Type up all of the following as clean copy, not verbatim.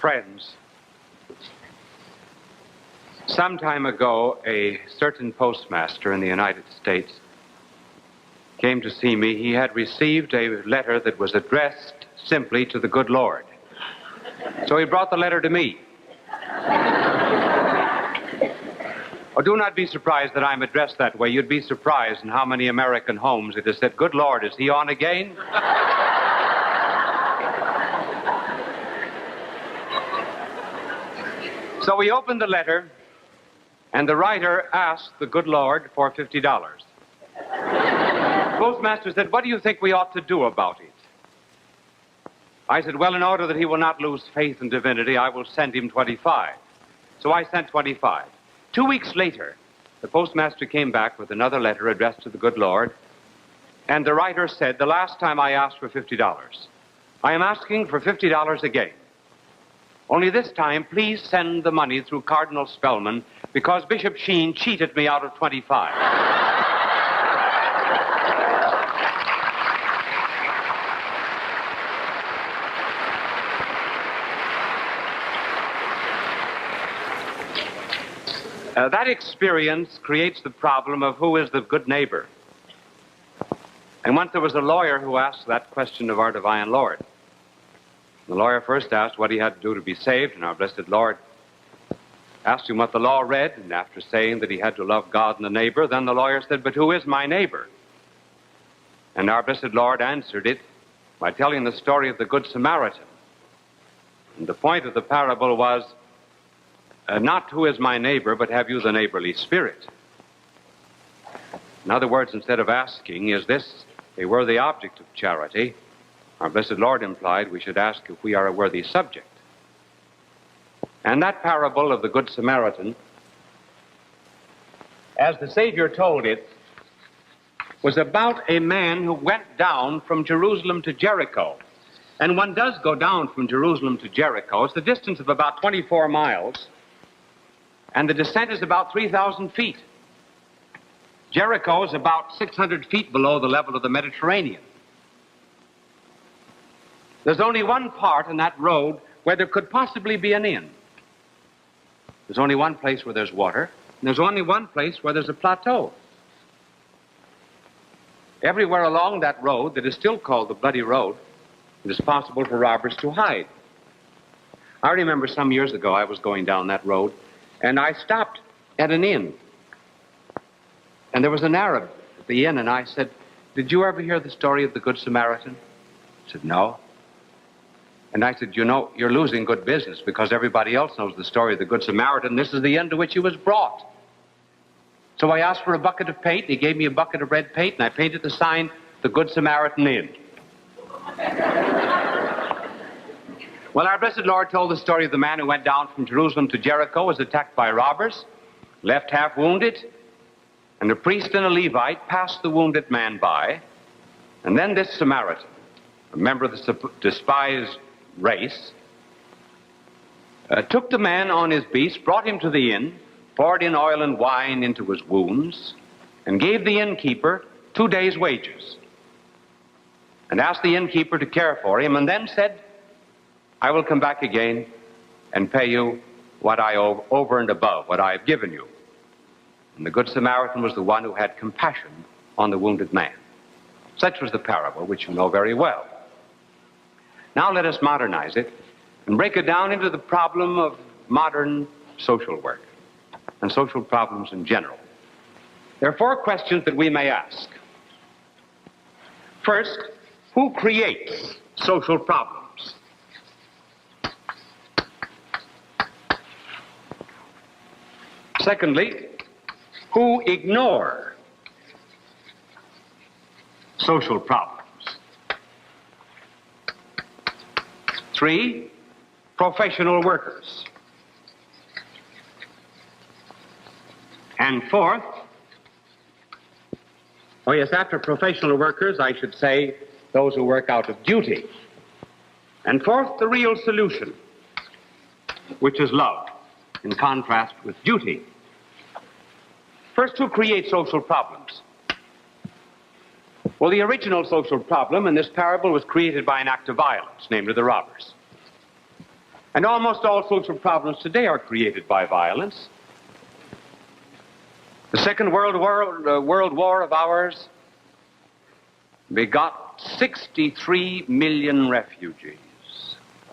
Friends, some time ago, a certain postmaster in the United States came to see me. He had received a letter that was addressed simply to the good Lord. So he brought the letter to me. Oh, do not be surprised that I'm addressed that way. You'd be surprised in how many American homes it is said, "Good Lord, is he on again?" So we opened the letter, and the writer asked the good Lord for $50. The postmaster said, "What do you think we ought to do about it?" I said, "Well, in order that he will not lose faith in divinity, I will send him 25. So I sent 25. 2 weeks later, the postmaster came back with another letter addressed to the good Lord, and the writer said, "The last time I asked for $50. I am asking for $50 again. Only this time, please send the money through Cardinal Spellman, because Bishop Sheen cheated me out of 25. That experience creates the problem of who is the good neighbor. And once there was a lawyer who asked that question of our divine Lord. The lawyer first asked what he had to do to be saved, and our blessed Lord asked him what the law read, and after saying that he had to love God and the neighbor, then the lawyer said, "But who is my neighbor?" And our blessed Lord answered it by telling the story of the Good Samaritan. And the point of the parable was not who is my neighbor, but have you the neighborly spirit? In other words, instead of asking, is this a worthy object of charity, our blessed Lord implied we should ask if we are a worthy subject. And that parable of the Good Samaritan, as the Savior told it, was about a man who went down from Jerusalem to Jericho. And one does go down from Jerusalem to Jericho. It's a distance of about 24 miles, and the descent is about 3,000 feet. Jericho is about 600 feet below the level of the Mediterranean. There's only one part in that road where there could possibly be an inn. There's only one place where there's water, and there's only one place where there's a plateau. Everywhere along that road that is still called the Bloody Road, it is possible for robbers to hide. I remember some years ago I was going down that road, and I stopped at an inn. And there was an Arab at the inn, and I said, "Did you ever hear the story of the Good Samaritan?" He said, "No." And I said, "You know, you're losing good business because everybody else knows the story of the Good Samaritan. This is the inn to which he was brought." So I asked for a bucket of paint. He gave me a bucket of red paint, and I painted the sign, "The Good Samaritan Inn." Well, our blessed Lord told the story of the man who went down from Jerusalem to Jericho, was attacked by robbers, left half wounded, and a priest and a Levite passed the wounded man by, and then this Samaritan, a member of the despised race, took the man on his beast, brought him to the inn, poured in oil and wine into his wounds, and gave the innkeeper 2 days' wages, and asked the innkeeper to care for him, and then said, "I will come back again and pay you what I owe over and above what I have given you." And the Good Samaritan was the one who had compassion on the wounded man. Such was the parable, which you know very well. Now let us modernize it and break it down into the problem of modern social work and social problems in general. There are 4 questions that we may ask. First, who creates social problems? Secondly, who ignore social problems? 3, professional workers. And 4th, oh yes, after professional workers, I should say those who work out of duty. And 4th, the real solution, which is love, in contrast with duty. First, who creates social problems? Well, the original social problem in this parable was created by an act of violence, namely the robbers. And almost all social problems today are created by violence. The Second World War of ours begot 63 million refugees,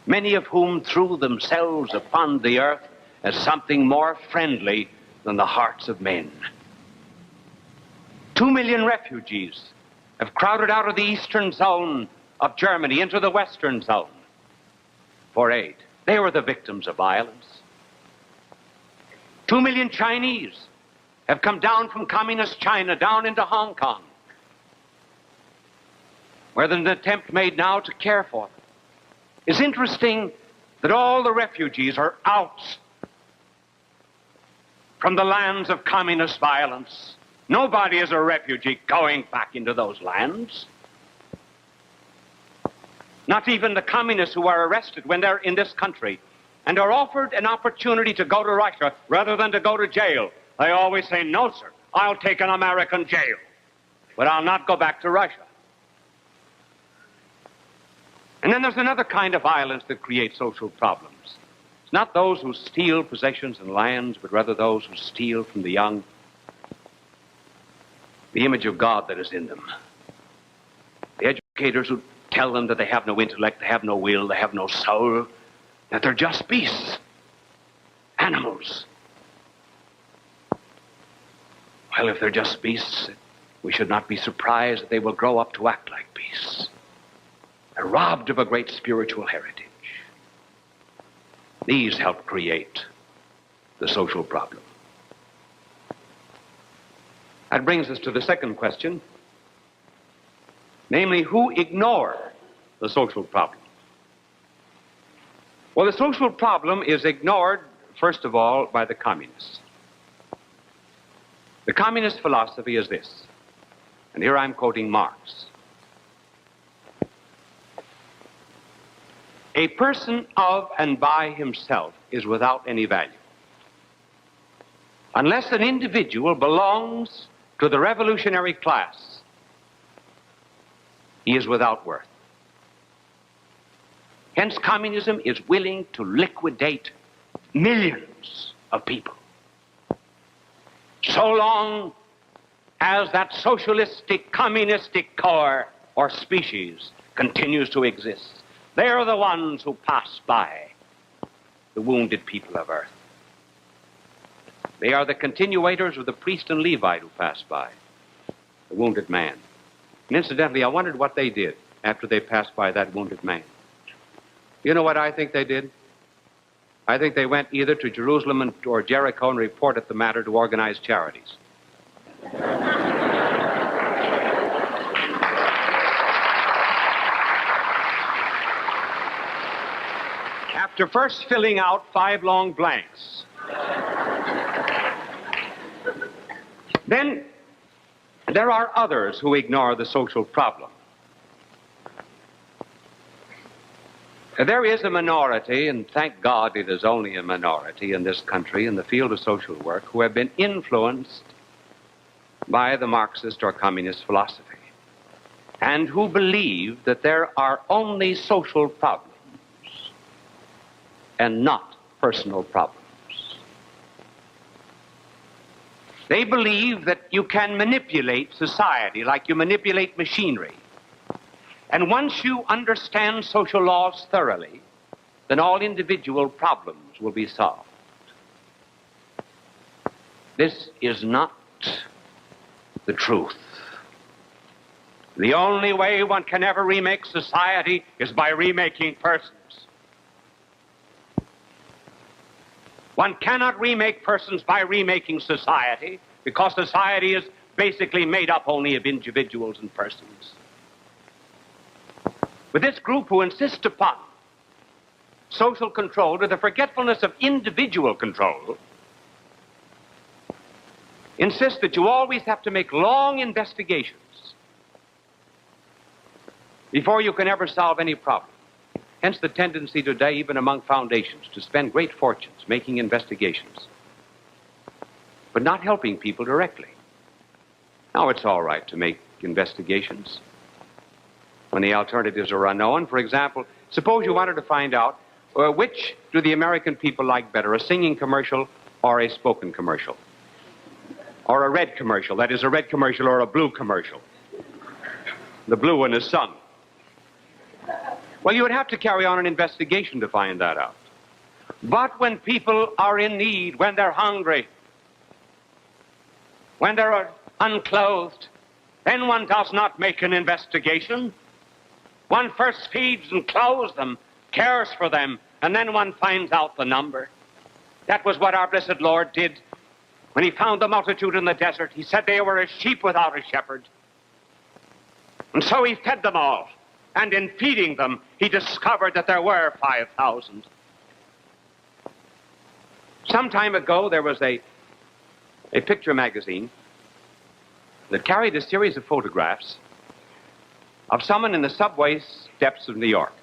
many of whom threw themselves upon the earth as something more friendly than the hearts of men. 2 million refugees have crowded out of the eastern zone of Germany into the western zone for aid. They were the victims of violence. 2 million Chinese have come down from communist China down into Hong Kong, where there's an attempt made now to care for them. It's interesting that all the refugees are out from the lands of communist violence. Nobody is a refugee going back into those lands. Not even the communists who are arrested when they're in this country and are offered an opportunity to go to Russia rather than to go to jail. They always say, no, sir, I'll take an American jail, but I'll not go back to Russia. And then there's another kind of violence that creates social problems. It's not those who steal possessions and lands, but rather those who steal from the young the image of God that is in them. The educators who tell them that they have no intellect, they have no will, they have no soul, that they're just beasts, animals. Well, if they're just beasts, we should not be surprised that they will grow up to act like beasts. They're robbed of a great spiritual heritage. These help create the social problem. That brings us to the second question, namely, who ignore the social problem? Well, the social problem is ignored, first of all, by the communists. The communist philosophy is this, and here I'm quoting Marx. A person of and by himself is without any value. Unless an individual belongs to the revolutionary class, he is without worth. Hence, communism is willing to liquidate millions of people so long as that socialistic, communistic core or species continues to exist. They are the ones who pass by the wounded people of earth. They are the continuators of the priest and Levite who passed by, the wounded man. And incidentally, I wondered what they did after they passed by that wounded man. You know what I think they did? I think they went either to Jerusalem or Jericho and reported the matter to organized charities. After first filling out 5 long blanks, then there are others who ignore the social problem. There is a minority, and thank God it is only a minority in this country in the field of social work, who have been influenced by the Marxist or communist philosophy, and who believe that there are only social problems and not personal problems. They believe that you can manipulate society like you manipulate machinery. And once you understand social laws thoroughly, then all individual problems will be solved. This is not the truth. The only way one can ever remake society is by remaking persons. One cannot remake persons by remaking society, because society is basically made up only of individuals and persons. But this group who insist upon social control to the forgetfulness of individual control insist that you always have to make long investigations before you can ever solve any problem. Hence the tendency today, even among foundations, to spend great fortunes making investigations, but not helping people directly. Now, it's all right to make investigations when the alternatives are unknown. For example, suppose you wanted to find out Which do the American people like better, a singing commercial or a spoken commercial? Or a red commercial, that is, a red commercial or a blue commercial? The blue one is sung. Well, you would have to carry on an investigation to find that out. But when people are in need, when they're hungry, when they're unclothed, then one does not make an investigation. One first feeds and clothes them, cares for them, and then one finds out the number. That was what our blessed Lord did when he found the multitude in the desert. He said they were as sheep without a shepherd. And so he fed them all. And in feeding them, he discovered that there were 5,000. Some time ago, there was a picture magazine that carried a series of photographs of someone in the subway steps of New York.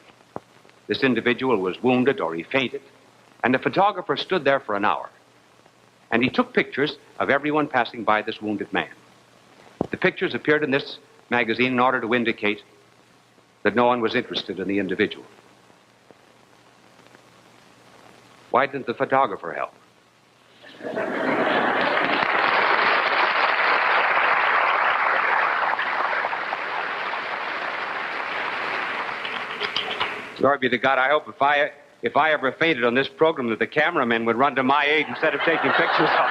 This individual was wounded or he fainted, and the photographer stood there for an hour. And he took pictures of everyone passing by this wounded man. The pictures appeared in this magazine in order to indicate that no one was interested in the individual. Why didn't the photographer help? Glory be to God. I hope if I ever fainted on this program that the cameramen would run to my aid instead of taking pictures of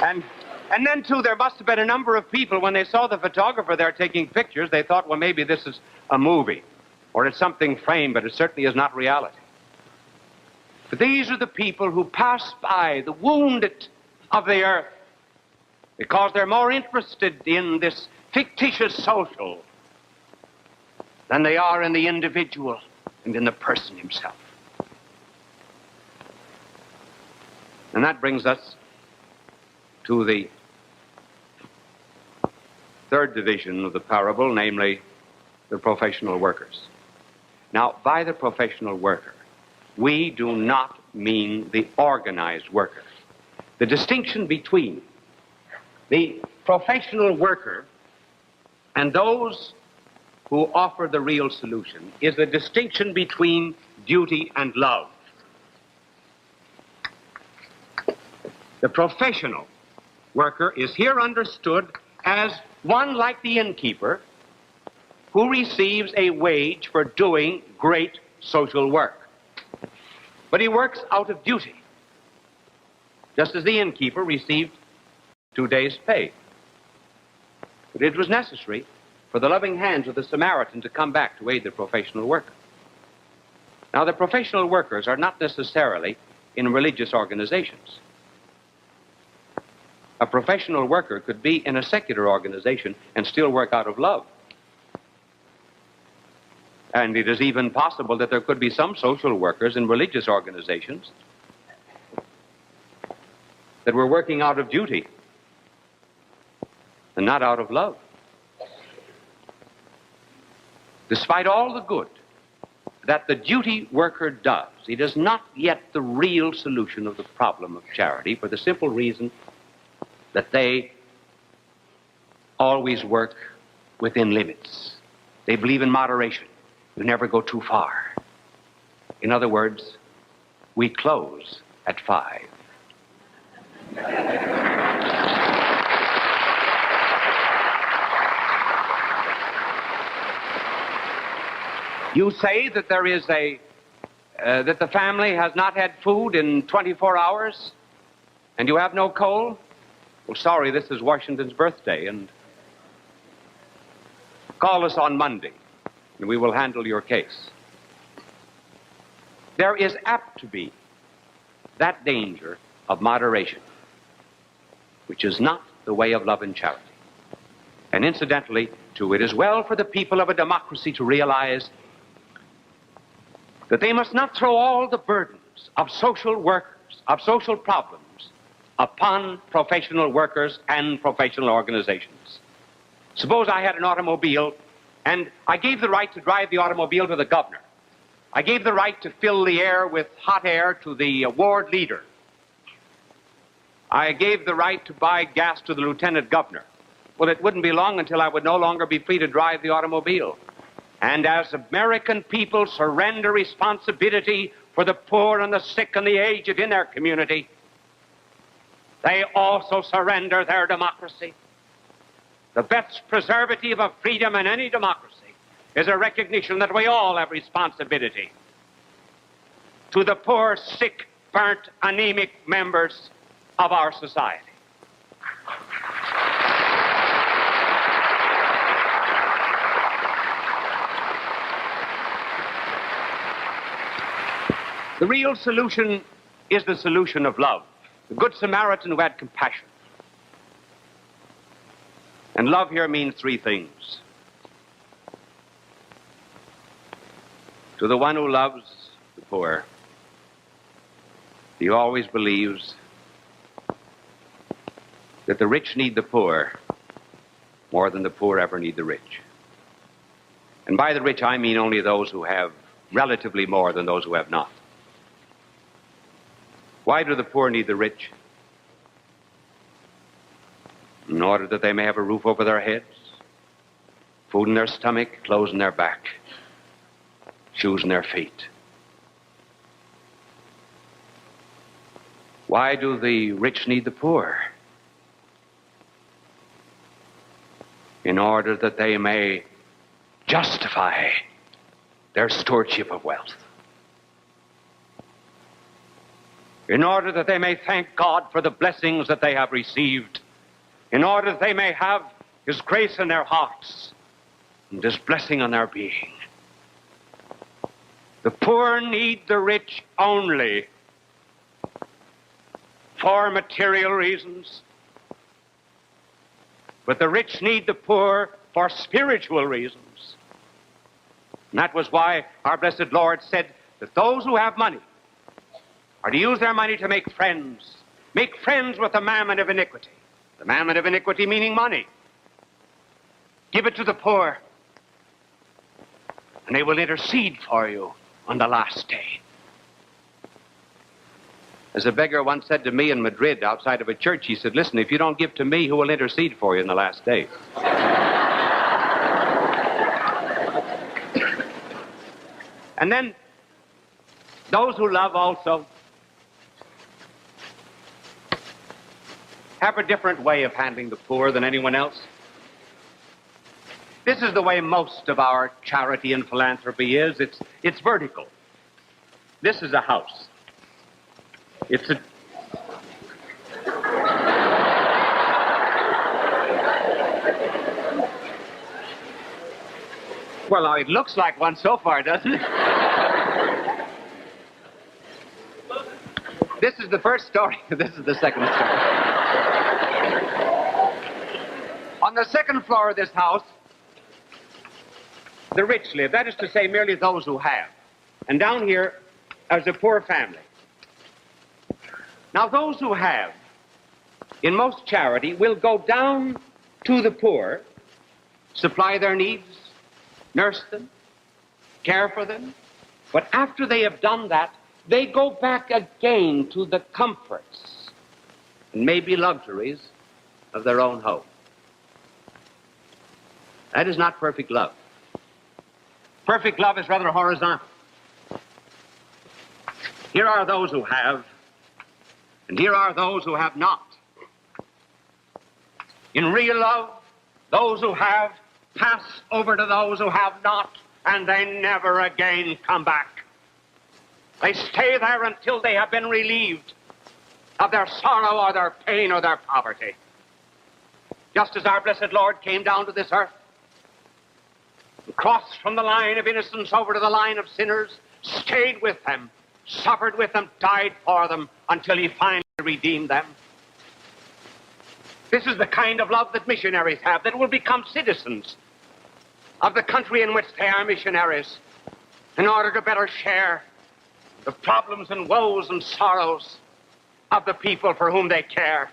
it. And then, too, there must have been a number of people, when they saw the photographer there taking pictures, they thought, well, maybe this is a movie, or it's something framed, but it certainly is not reality. But these are the people who pass by the wounded of the earth because they're more interested in this fictitious social than they are in the individual and in the person himself. And that brings us to the third division of the parable, namely the professional workers. Now, by the professional worker, we do not mean the organized worker. The distinction between the professional worker and those who offer the real solution is the distinction between duty and love. The professional worker is here understood as one like the innkeeper who receives a wage for doing great social work. But he works out of duty, just as the innkeeper received 2 days' pay. But it was necessary for the loving hands of the Samaritan to come back to aid the professional worker. Now, the professional workers are not necessarily in religious organizations. A professional worker could be in a secular organization and still work out of love. And it is even possible that there could be some social workers in religious organizations that were working out of duty and not out of love. Despite all the good that the duty worker does, it is not yet the real solution of the problem of charity, for the simple reason that they always work within limits. They believe in moderation. You never go too far. In other words, we close at 5. You say that there is that the family has not had food in 24 hours and you have no coal? Well, sorry, this is Washington's birthday, and call us on Monday and we will handle your case. There is apt to be that danger of moderation, which is not the way of love and charity. And incidentally, too, it is well for the people of a democracy to realize that they must not throw all the burdens of social workers, of social problems, upon professional workers and professional organizations. Suppose I had an automobile and I gave the right to drive the automobile to the governor. I gave the right to fill the air with hot air to the ward leader. I gave the right to buy gas to the lieutenant governor. Well, it wouldn't be long until I would no longer be free to drive the automobile. And as American people surrender responsibility for the poor and the sick and the aged in their community, they also surrender their democracy. The best preservative of freedom in any democracy is a recognition that we all have responsibility to the poor, sick, burnt, anemic members of our society. The real solution is the solution of love. The Good Samaritan who had compassion. And love here means three things. To the one who loves the poor, he always believes that the rich need the poor more than the poor ever need the rich. And by the rich, I mean only those who have relatively more than those who have not. Why do the poor need the rich? In order that they may have a roof over their heads, food in their stomach, clothes in their back, shoes in their feet. Why do the rich need the poor? In order that they may justify their stewardship of wealth. In order that they may thank God for the blessings that they have received. In order that they may have His grace in their hearts and His blessing on their being. The poor need the rich only for material reasons. But the rich need the poor for spiritual reasons. And that was why our blessed Lord said that those who have money are to use their money to make friends with the mammon of iniquity. The mammon of iniquity meaning money. Give it to the poor, and they will intercede for you on the last day. As a beggar once said to me in Madrid outside of a church, he said, listen, if you don't give to me, who will intercede for you in the last day? And then those who love also have a different way of handling the poor than anyone else. This is the way most of our charity and philanthropy is. It's vertical. This is a house. It's a... Well, now, it looks like one so far, doesn't it? This is the first story. This is the second story. On the second floor of this house, the rich live. That is to say, merely those who have. And down here, there's a poor family. Now, those who have, in most charity, will go down to the poor, supply their needs, nurse them, care for them. But after they have done that, they go back again to the comforts and maybe luxuries of their own home. That is not perfect love. Perfect love is rather horizontal. Here are those who have, and here are those who have not. In real love, those who have pass over to those who have not, and they never again come back. They stay there until they have been relieved of their sorrow or their pain or their poverty. Just as our blessed Lord came down to this earth, crossed from the line of innocence over to the line of sinners, stayed with them, suffered with them, died for them, until He finally redeemed them. This is the kind of love that missionaries have, that will become citizens of the country in which they are missionaries, in order to better share the problems and woes and sorrows of the people for whom they care.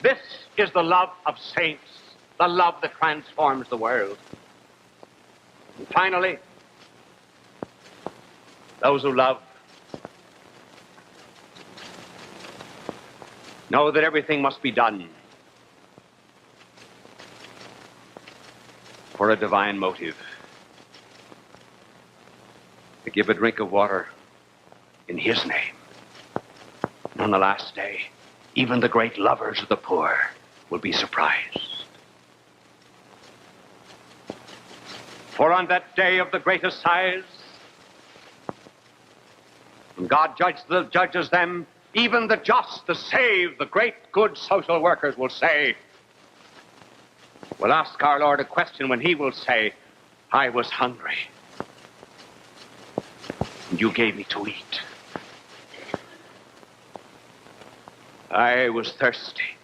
This is the love of saints, the love that transforms the world. And finally, those who love know that everything must be done for a divine motive. to give a drink of water in his name. And on the last day, even the great lovers of the poor will be surprised. For on that day of the great assize, when God judges them, even the just, the saved, the great good social workers will say, will ask our Lord a question when he will say, I was hungry, and you gave me to eat. I was thirsty,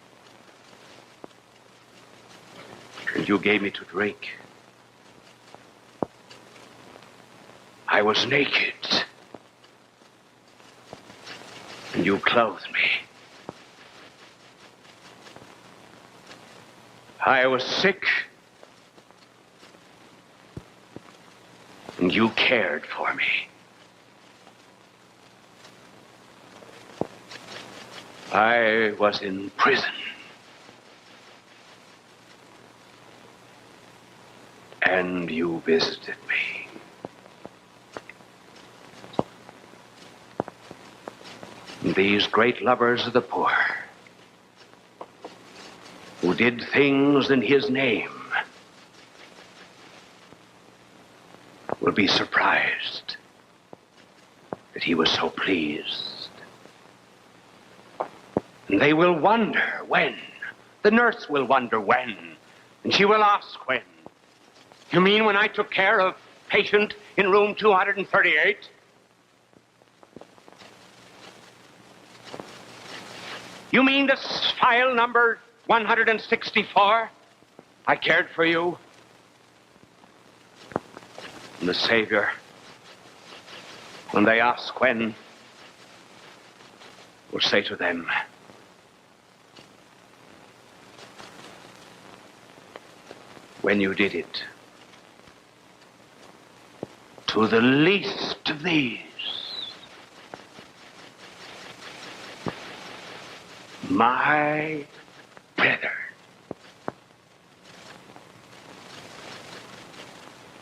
and you gave me to drink. I was naked, and you clothed me. I was sick, and you cared for me. I was in prison, and you visited me. These great lovers of the poor, who did things in his name, will be surprised that he was so pleased. And they will wonder when. The nurse will wonder when. And she will ask when. You mean when I took care of patient in room 238? You mean this file number 164? I cared for you. And the Savior, when they ask when, will say to them, when you did it to the least of these, my brethren,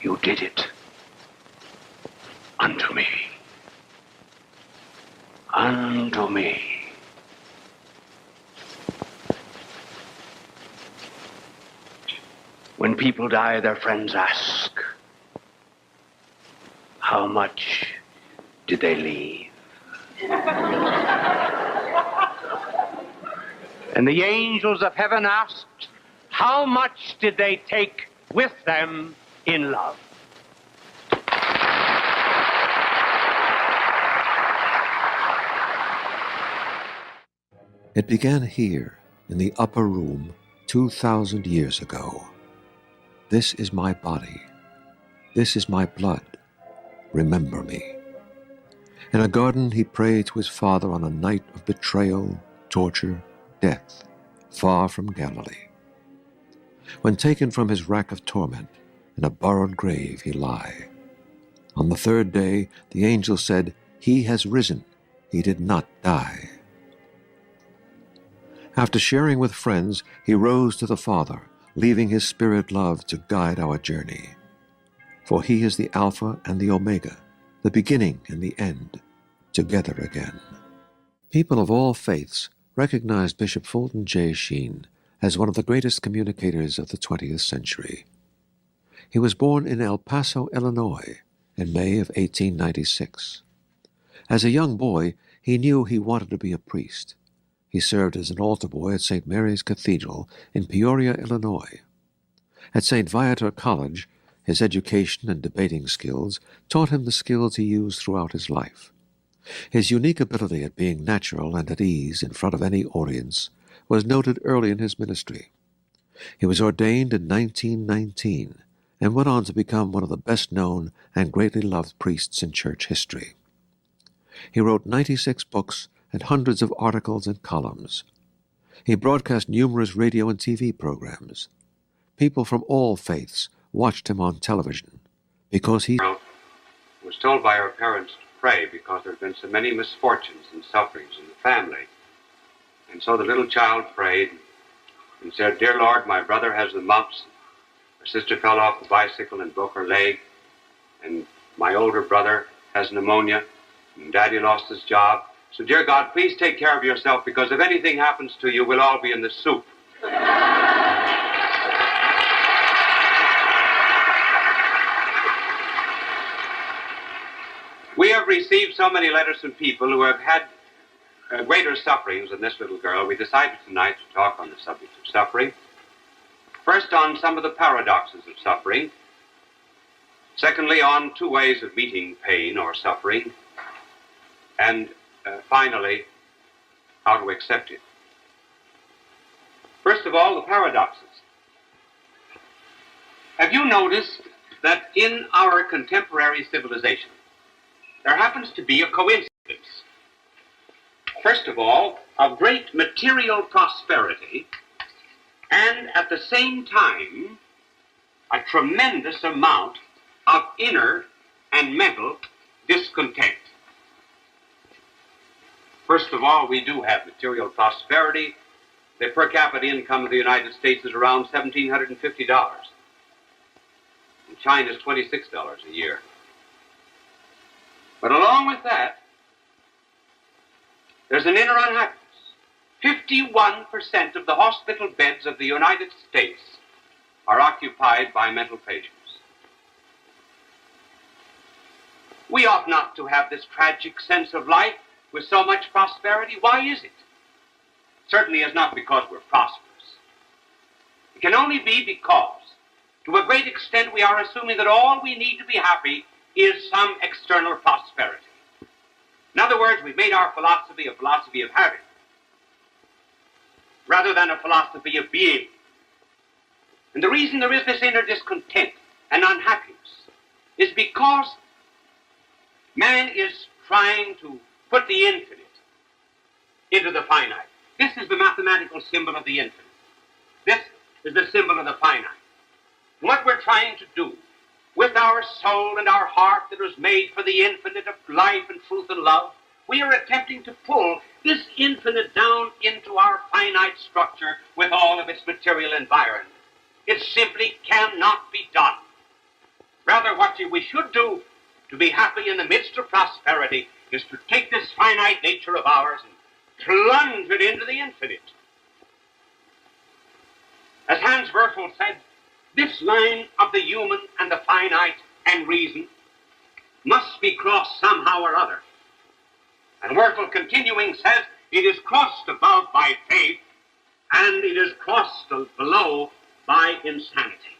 you did it unto me. Unto me. When people die, their friends ask, how much did they leave? And the angels of heaven asked, how much did they take with them in love? It began here, in the upper room, 2,000 years ago. This is my body. This is my blood. Remember me. In a garden he prayed to his Father on a night of betrayal, torture, death, far from Galilee. When taken from his rack of torment, in a borrowed grave he lie. On the third day the angel said, he has risen, he did not die. After sharing with friends, he rose to the Father, leaving his spirit love to guide our journey. For he is the Alpha and the Omega, the beginning and the end, together again. People of all faiths recognize Bishop Fulton J. Sheen as one of the greatest communicators of the 20th century. He was born in El Paso, Illinois, in May of 1896. As a young boy, he knew he wanted to be a priest. He served as an altar boy at St. Mary's Cathedral in Peoria, Illinois. At St. Viator College, his education and debating skills taught him the skills he used throughout his life. His unique ability at being natural and at ease in front of any audience was noted early in his ministry. He was ordained in 1919 and went on to become one of the best-known and greatly loved priests in church history. He wrote 96 books and hundreds of articles and columns. He broadcast numerous radio and TV programs. People from all faiths watched him on television because he was told by her parents to pray because there had been so many misfortunes and sufferings in the family. And so the little child prayed and said, Dear Lord, my brother has the mumps. Her sister fell off the bicycle and broke her leg. And my older brother has pneumonia, and Daddy lost his job. So, dear God, please take care of yourself, because if anything happens to you, we'll all be in the soup. We have received so many letters from people who have had greater sufferings than this little girl. We decided tonight to talk on the subject of suffering. First, on some of the paradoxes of suffering. Secondly, on two ways of meeting pain or suffering. And finally, how to accept it. First of all, the paradoxes. Have you noticed that in our contemporary civilization, there happens to be a coincidence? First of all, of great material prosperity, and at the same time, a tremendous amount of inner and mental discontent. First of all, we do have material prosperity. The per capita income of the United States is around $1,750. In China is $26 a year. But along with that, there's an inner unhappiness. 51% of the hospital beds of the United States are occupied by mental patients. We ought not to have this tragic sense of life with so much prosperity. Why is it? Certainly is not because we're prosperous. It can only be because, to a great extent, we are assuming that all we need to be happy is some external prosperity. In other words, we've made our philosophy a philosophy of having, rather than a philosophy of being. And the reason there is this inner discontent and unhappiness is because man is trying to put the infinite into the finite. This is the mathematical symbol of the infinite. This is the symbol of the finite. What we're trying to do with our soul and our heart that was made for the infinite of life and truth and love, we are attempting to pull this infinite down into our finite structure with all of its material environment. It simply cannot be done. Rather, what we should do to be happy in the midst of prosperity is to take this finite nature of ours and plunge it into the infinite. As Hans Werfel said, this line of the human and the finite and reason must be crossed somehow or other. And Werfel, continuing, says, it is crossed above by faith, and it is crossed below by insanity.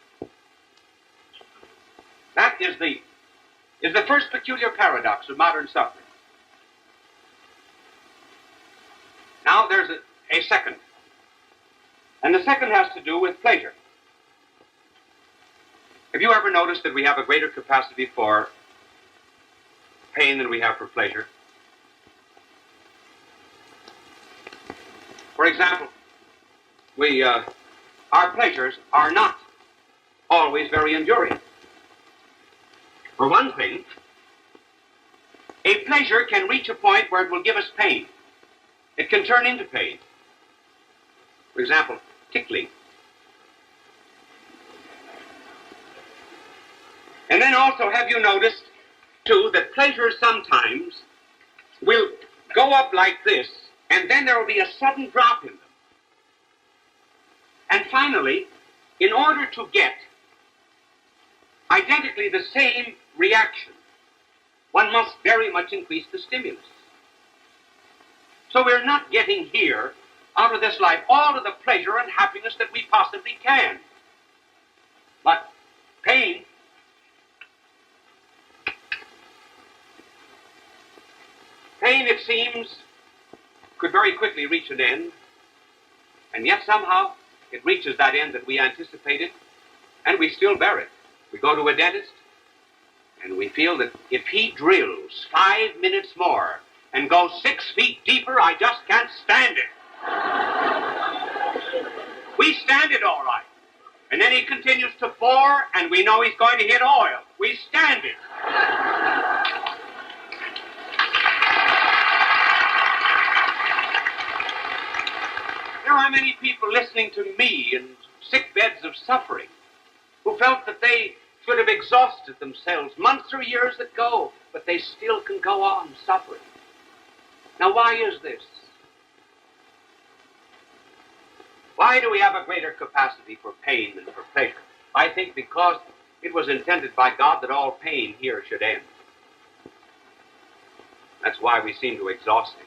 That is the first peculiar paradox of modern suffering. Now there's a second. And the second has to do with pleasure. Have you ever noticed that we have a greater capacity for pain than we have for pleasure? For example, our pleasures are not always very enduring. For one thing, a pleasure can reach a point where it will give us pain. It can turn into pain. For example, tickling. And then also, have you noticed, too, that pleasure sometimes will go up like this, and then there will be a sudden drop in them. And finally, in order to get identically the same reaction, one must very much increase the stimulus. So we're not getting here, out of this life, all of the pleasure and happiness that we possibly can. But pain, it seems, could very quickly reach an end, and yet somehow it reaches that end that we anticipated, and we still bear it. We go to a dentist, and we feel that if he drills 5 minutes more and goes 6 feet deeper, I just can't stand it. We stand it all right. And then he continues to bore, and we know he's going to hit oil. We stand it. There are many people listening to me in sick beds of suffering who felt that they should have exhausted themselves months or years ago, but they still can go on suffering. Now, why is this? Why do we have a greater capacity for pain than for pleasure? I think because it was intended by God that all pain here should end. That's why we seem to exhaust it.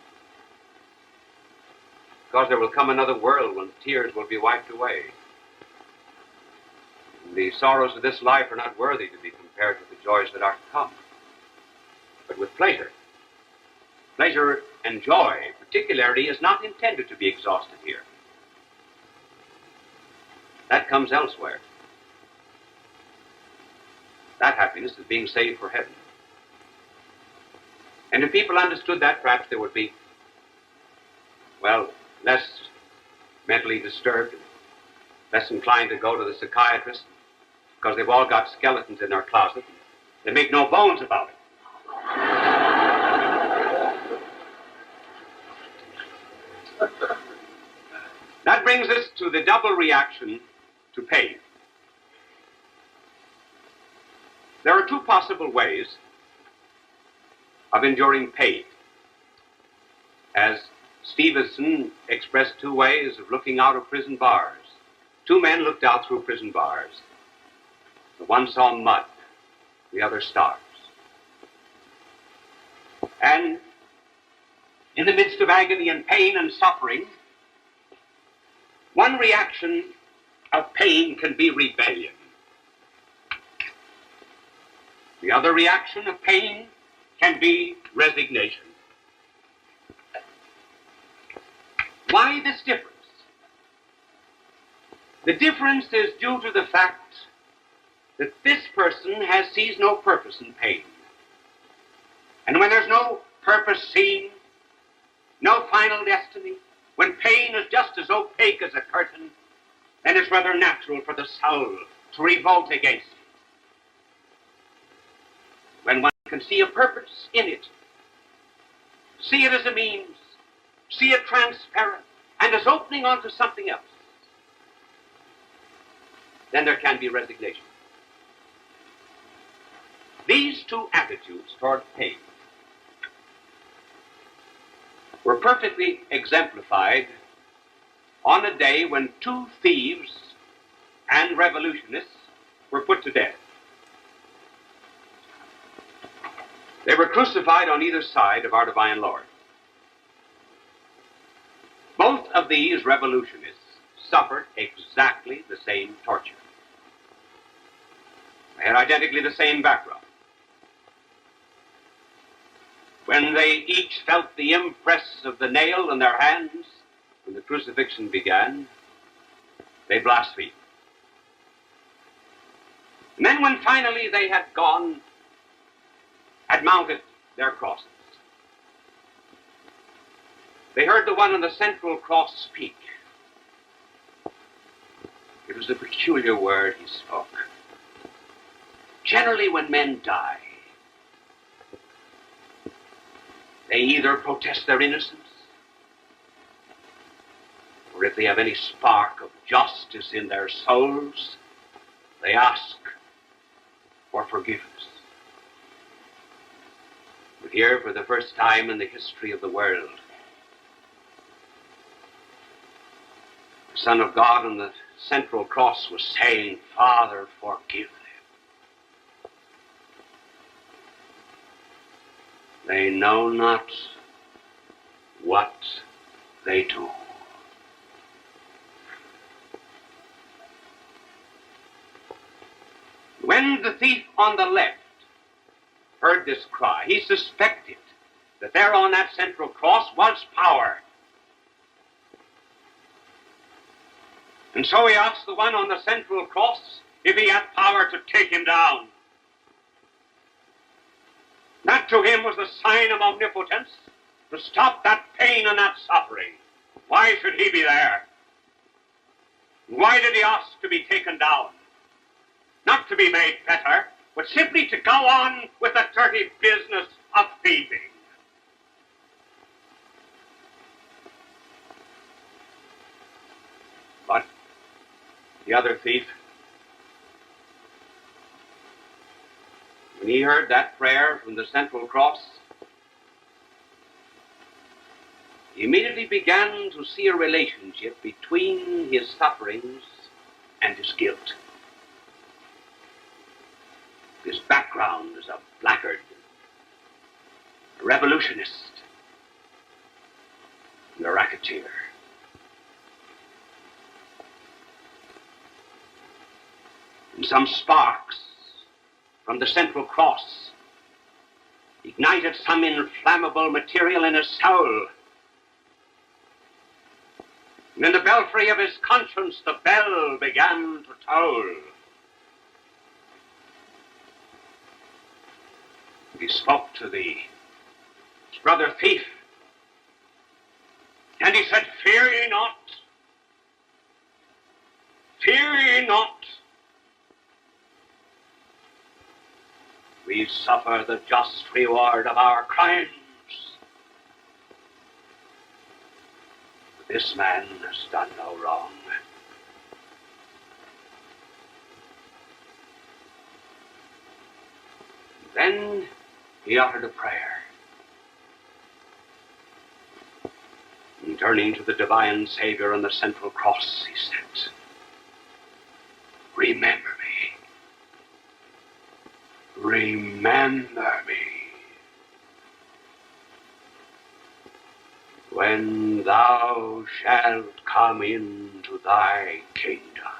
Because there will come another world when tears will be wiped away. The sorrows of this life are not worthy to be compared with the joys that are to come. But with pleasure. Pleasure and joy, particularly, is not intended to be exhausted here. That comes elsewhere. That happiness is being saved for heaven. And if people understood that, perhaps there would be, well, less mentally disturbed, less inclined to go to the psychiatrist, because they've all got skeletons in their closet. They make no bones about it. That brings us to the double reaction to pain. There are two possible ways of enduring pain. As Stevenson expressed two ways of looking out of prison bars. Two men looked out through prison bars. The one saw mud, the other stars. And in the midst of agony and pain and suffering, one reaction of pain can be rebellion. The other reaction of pain can be resignation. Why this difference? The difference is due to the fact that this person sees no purpose in pain. And when there's no purpose seen, no final destiny, when pain is just as opaque as a curtain, then it's rather natural for the soul to revolt against it. When one can see a purpose in it, see it as a means, see it transparent, and as opening onto something else, then there can be resignation. These two attitudes toward pain were perfectly exemplified on a day when two thieves and revolutionists were put to death. They were crucified on either side of our divine Lord. Both of these revolutionists suffered exactly the same torture. They had identically the same background. When they each felt the impress of the nail in their hands, when the crucifixion began, they blasphemed. And then when finally they had mounted their crosses, they heard the one on the central cross speak. It was a peculiar word he spoke. Generally, when men die, they either protest their innocence, or if they have any spark of justice in their souls, they ask for forgiveness. But here, for the first time in the history of the world, the Son of God on the central cross was saying, Father, forgive them. They know not what they do. When the thief on the left heard this cry, he suspected that there on that central cross was power. And so he asked the one on the central cross if he had power to take him down. That to him was the sign of omnipotence, to stop that pain and that suffering. Why should he be there? Why did he ask to be taken down? Not to be made better, but simply to go on with the dirty business of thieving. But the other thief, When he heard that prayer from the central cross, he immediately began to see a relationship between his sufferings and his guilt. His background as a blackguard, a revolutionist, and a racketeer. And some sparks from the central cross ignited some inflammable material in his soul. And in the belfry of his conscience, the bell began to toll. He spoke to his brother thief, and he said, "Fear ye not, fear ye not. We suffer the just reward of our crimes. But this man has done no wrong." Then he uttered a prayer. And turning to the divine Savior on the central cross, he said, "Remember me. Remember me when thou shalt come into thy kingdom."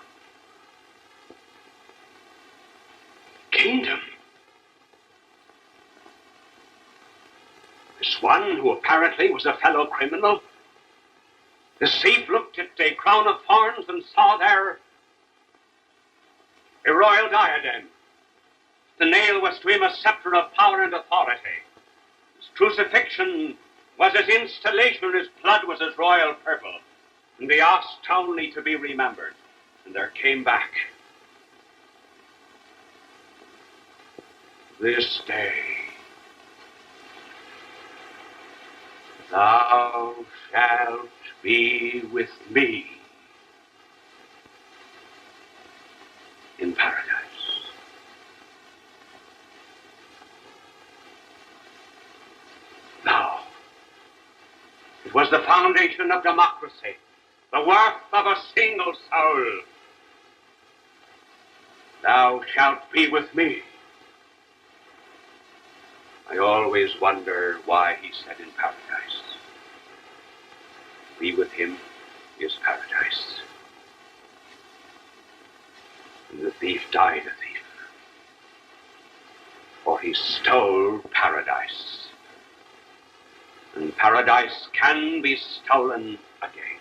Kingdom? This one who apparently was a fellow criminal, this thief, looked at a crown of thorns and saw there a royal diadem. The nail was to him a scepter of power and authority. His crucifixion was his installation, his blood was his royal purple. And they asked only to be remembered. And there came back this day thou shalt be with me in paradise. Now, it was the foundation of democracy, the worth of a single soul. Thou shalt be with me. I always wonder why he said in paradise. Be with him is paradise. And the thief died a thief, for he stole paradise. And paradise can be stolen again.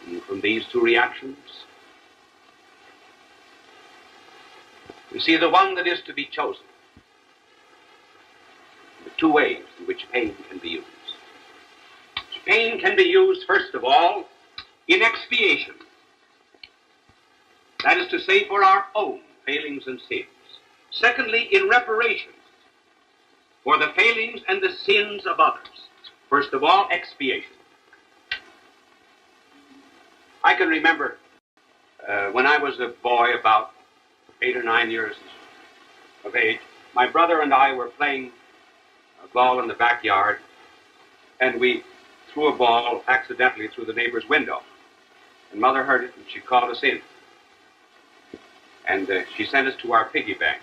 And from these two reactions, we see the one that is to be chosen. The two ways in which pain can be used. Pain can be used, first of all, in expiation. That is to say, for our own failings and sins. Secondly, in reparation, for the failings and the sins of others. First of all, expiation. I can remember when I was a boy, about 8 or 9 years of age, my brother and I were playing a ball in the backyard, and we threw a ball accidentally through the neighbor's window. And Mother heard it, and she called us in. And she sent us to our piggy bank.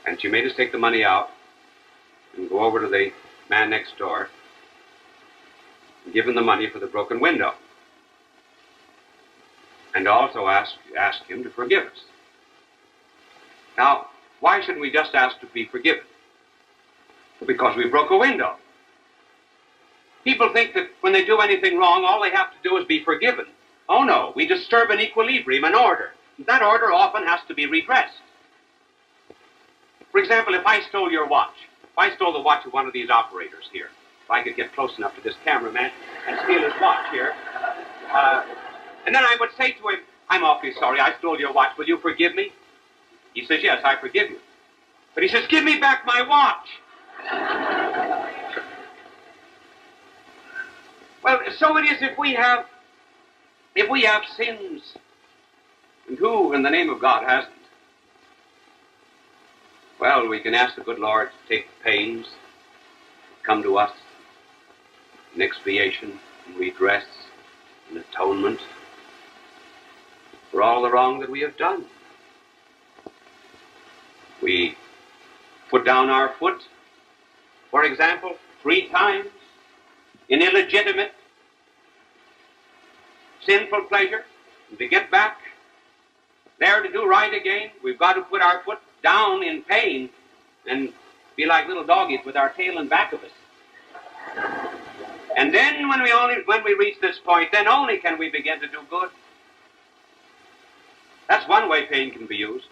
And she made us take the money out and go over to the man next door and give him the money for the broken window. And also ask him to forgive us. Now, why shouldn't we just ask to be forgiven? Because we broke a window. People think that when they do anything wrong, all they have to do is be forgiven. Oh no, we disturb an equilibrium, an order. That order often has to be redressed. For example, if I stole your watch, if I stole the watch of one of these operators here, if I could get close enough to this cameraman and steal his watch here, and then I would say to him, "I'm awfully sorry, I stole your watch. Will you forgive me?" He says, "Yes, I forgive you." But he says, "Give me back my watch." Well, so it is if we have sins And who, in the name of God, hasn't? Well, we can ask the good Lord to take the pains, come to us in expiation and redress and atonement for all the wrong that we have done. We put down our foot, for example, 3 times in illegitimate, sinful pleasure, and to get back there to do right again, we've got to put our foot down in pain and be like little doggies with our tail in back of us. And then when we reach this point, then only can we begin to do good. That's one way pain can be used.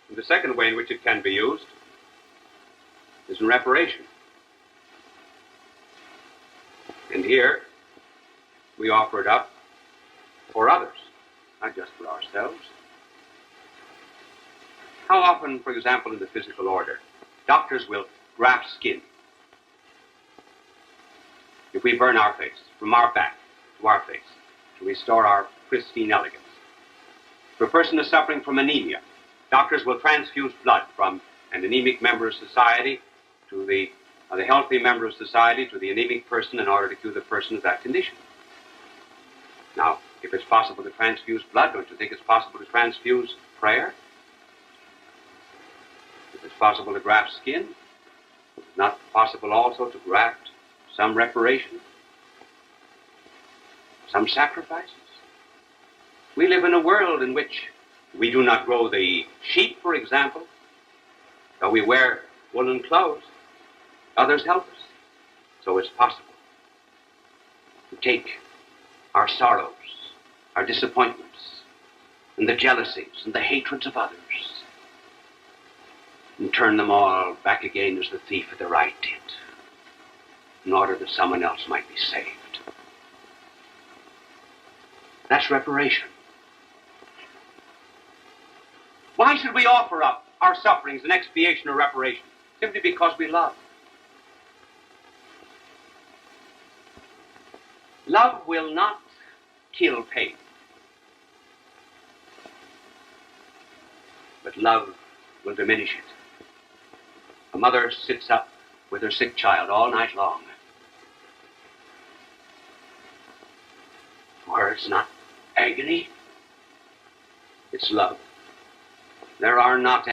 And the second way in which it can be used is in reparation. And here we offer it up for others, not just for ourselves. How often, for example, in the physical order, doctors will graft skin. If we burn our face, from our back to our face, to restore our pristine elegance. If a person is suffering from anemia, doctors will transfuse blood from an anemic member of society to the healthy member of society to the anemic person in order to cure the person of that condition. Now, if it's possible to transfuse blood, don't you think it's possible to transfuse prayer? If it's possible to graft skin, is it not possible also to graft some reparation, some sacrifices? We live in a world in which we do not grow the sheep, for example, though we wear woolen clothes. Others help us. So it's possible to take our sorrows, our disappointments, and the jealousies and the hatreds of others and turn them all back again as the thief at the right did, in order that someone else might be saved. That's reparation. Why should we offer up our sufferings in expiation or reparation? Simply because we love. Love will not kill pain, but love will diminish it. A mother sits up with her sick child all night long. For her, it's not agony, it's love. There are not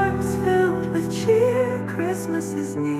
hearts filled with cheer. Christmas is near.